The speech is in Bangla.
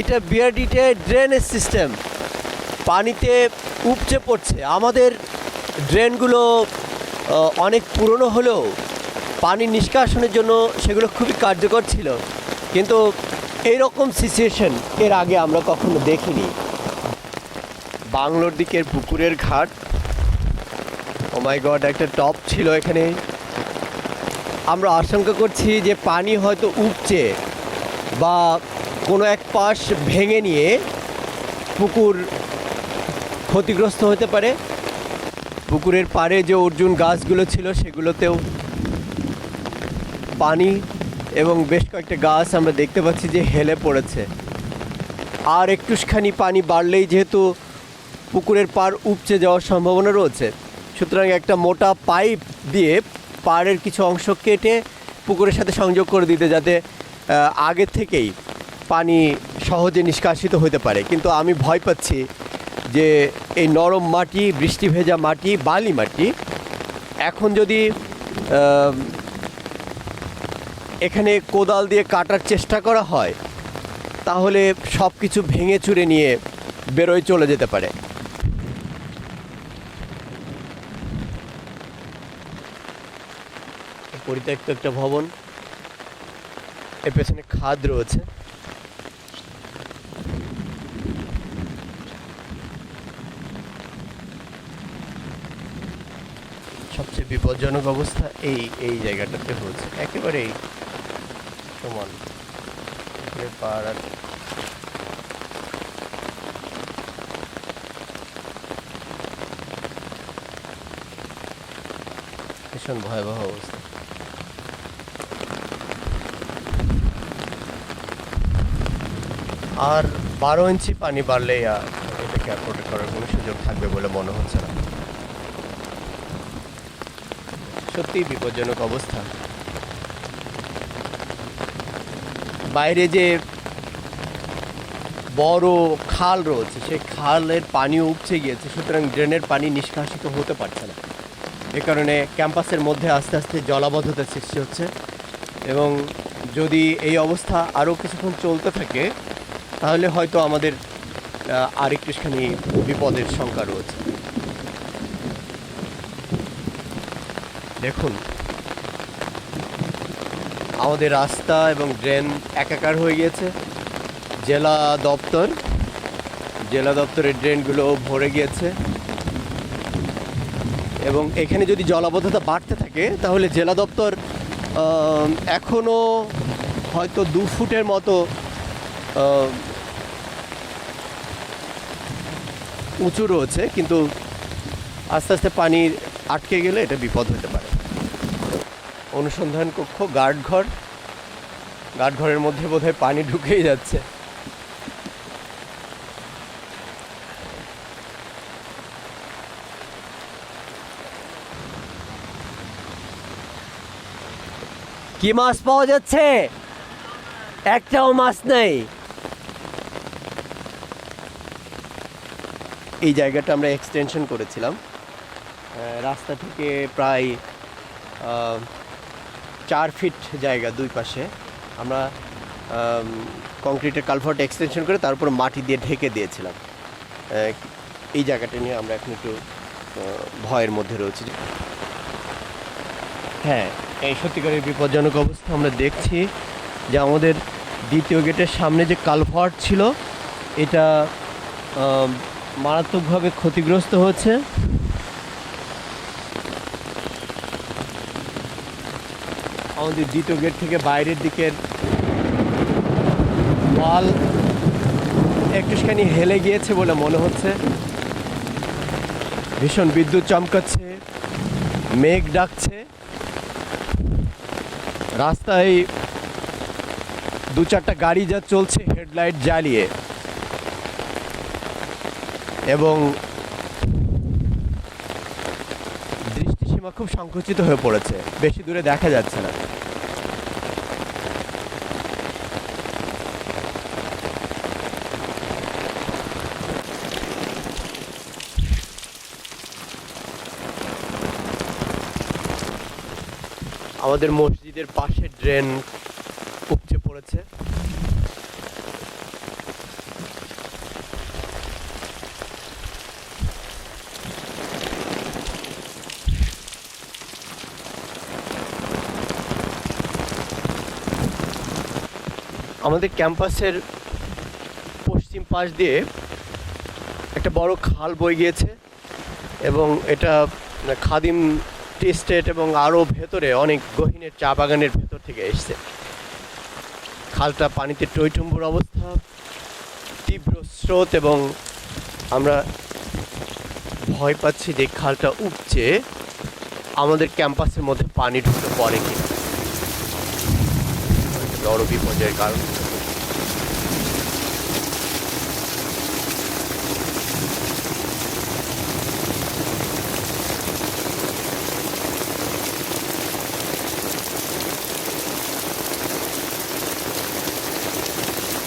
এটা বিআরডিটিআই ড্রেনেজ সিস্টেম, পানিতে উপচে পড়ছে। আমাদের ড্রেনগুলো অনেক পুরনো হলেও পানি নিষ্কাশনের জন্য সেগুলো খুবই কার্যকর ছিল, কিন্তু এইরকম সিচুয়েশন এর আগে আমরা কখনো দেখিনি। বাংলোর দিকের পুকুরের ঘাট, ও মাই গড, একটা টপ ছিল এখানে। আমরা আশঙ্কা করছি যে পানি হয়তো উপচে বা কোনো এক পাশ ভেঙে নিয়ে পুকুর ক্ষতিগ্রস্ত হতে পারে। পুকুরের পাড়ে যে অর্জুন গাছগুলো ছিল সেগুলোতেও পানি এবং বেশ কয়েকটা গাছ আমরা দেখতে পাচ্ছি যে হেলে পড়েছে। আর একটুখানি পানি বাড়লেই যেহেতু পুকুরের পাড় উপচে যাওয়ার সম্ভাবনা রয়েছে, সুতরাং একটা মোটা পাইপ দিয়ে পাড়ের কিছু অংশ কেটে পুকুরের সাথে সংযোগ করে দিতে, যাতে আগে থেকেই পানি সহজে নিষ্কাশিত হতে পারে। কিন্তু আমি ভয় পাচ্ছি যে এই নরম মাটি, বৃষ্টি ভেজা মাটি, বালি মাটি, এখন যদি এখানে কোদাল দিয়ে কাটার চেষ্টা করা হয় তাহলে সব কিছু ভেঙে চুরে নিয়ে বেরোয় চলে যেতে পারে। পরিত্যক্ত একটা ভবন, এর পেছনে খাদ রয়েছে। সবচেয়ে বিপজ্জনক অবস্থা এই জায়গাটাতে হচ্ছে, একেবারেই সমান পাড় আর ভীষণ ভয়াবহ অবস্থা। আর 12 ইঞ্চি পানি বাড়লে এটাকে আর প্রোটেক্ট করার কোনো সুযোগ থাকবে বলে মনে হচ্ছে না। সত্যিই বিপজ্জনক অবস্থা। বাইরে যে বড় খাল রয়েছে সেই খালের পানিও উপচে গিয়েছে, সুতরাং ড্রেনের পানি নিষ্কাশিত হতে পারছে না। এ কারণে ক্যাম্পাসের মধ্যে আস্তে আস্তে জলাবদ্ধতার সৃষ্টি হচ্ছে, এবং যদি এই অবস্থা আরও কিছুক্ষণ চলতে থাকে তাহলে হয়তো আমাদের আরেকটুখানি বিপদের শঙ্কা রয়েছে। দেখুন, আমাদের রাস্তা এবং ড্রেন একাকার হয়ে গিয়েছে। জেলা দপ্তরের ড্রেনগুলো ভরে গিয়েছে, এবং এখানে যদি জলাবদ্ধতা বাড়তে থাকে তাহলে জেলা দপ্তর এখনও হয়তো 2 ফুটের মতো উঁচু রয়েছে, কিন্তু আস্তে আস্তে পানি আটকে গেলে এটা বিপদ হতে পারে। অনুসন্ধান কক্ষ, গার্ডঘরের মধ্যে বোধহয় পানি ঢুকেই যাচ্ছে। কি মাছ পাওয়া যাচ্ছে? একটাও মাছ নেই। এই জায়গাটা আমরা এক্সটেনশন করেছিলাম রাস্তা থেকে প্রায় 4 ফিট জায়গা, দুই পাশে আমরা কংক্রিটের কালভার্ট এক্সটেনশন করে তারপর মাটি দিয়ে ঢেকে দিয়েছিলাম। এই জায়গাটা নিয়ে আমরা এখন একটু ভয়ের মধ্যে রয়েছি। হ্যাঁ, এই সত্যিকারের বিপজ্জনক অবস্থা আমরা দেখছি যে আমাদের দ্বিতীয় গেটের সামনে যে কালভার্ট ছিল এটা মারাত্মকভাবে ক্ষতিগ্রস্ত হচ্ছে। আমাদের দ্বিতীয় গেট থেকে বাইরের দিকের ওয়াল একটুখানি হেলে গিয়েছে বলে মনে হচ্ছে। ভীষণ বিদ্যুৎ চমকাচ্ছে, মেঘ ডাকছে। রাস্তায় 2-4টা গাড়ি যা চলছে হেডলাইট জ্বালিয়ে, এবং দৃষ্টিসীমা খুব সংকুচিত হয়ে পড়েছে, বেশি দূরে দেখা যাচ্ছে না। আমাদের মসজিদের পাশে ড্রেন উপচে পড়েছে। আমাদের ক্যাম্পাসের পশ্চিম পাশ দিয়ে একটা বড় খাল বয়ে গিয়েছে এবং এটা খাদিম টি স্টেট এবং আরও ভেতরে অনেক গহীনের চা বাগানের ভেতর থেকে এসছে। খালটা পানিতে টইটুম্বুর অবস্থা, তীব্র স্রোত, এবং আমরা ভয় পাচ্ছি যে খালটা উপচে আমাদের ক্যাম্পাসের মধ্যে পানি ঢুকে পড়ে কিনা, বড় বিপর্যয়ের কারণ।